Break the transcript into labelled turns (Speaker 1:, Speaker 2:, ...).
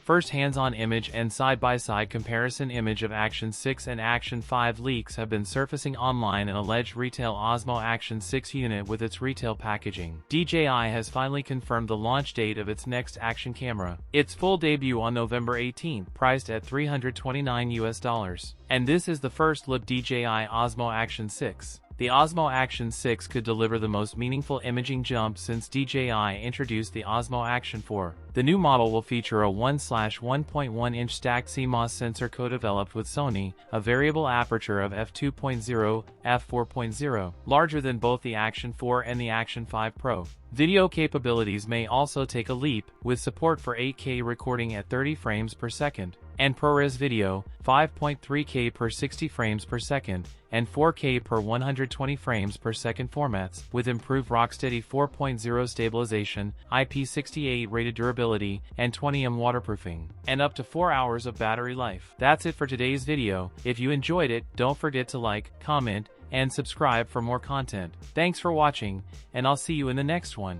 Speaker 1: First hands-on image and side-by-side comparison image of Action 6 and Action 5 leaks have been surfacing online. An alleged retail Osmo Action 6 unit with its retail packaging. DJI has finally confirmed the launch date of its next action camera. Its full debut on November 18th, priced at $329 US. And this is the first look DJI OSMO Action 6. The Osmo Action 6 could deliver the most meaningful imaging jump since DJI introduced the Osmo Action 4. The new model will feature a 1/1.1-inch stacked CMOS sensor co-developed with Sony, a variable aperture of f2.0, f4.0, larger than both the Action 4 and the Action 5 Pro. Video capabilities may also take a leap, with support for 8K recording at 30 frames per second, and ProRes video, 5.3K per 60 frames per second, and 4K per 120 frames per second formats, with improved RockSteady 4.0 stabilization, IP68 rated durability, and 20mm waterproofing, and up to 4 hours of battery life. That's it for today's video. If you enjoyed it, don't forget to like, comment, and subscribe for more content. Thanks for watching, and I'll see you in the next one.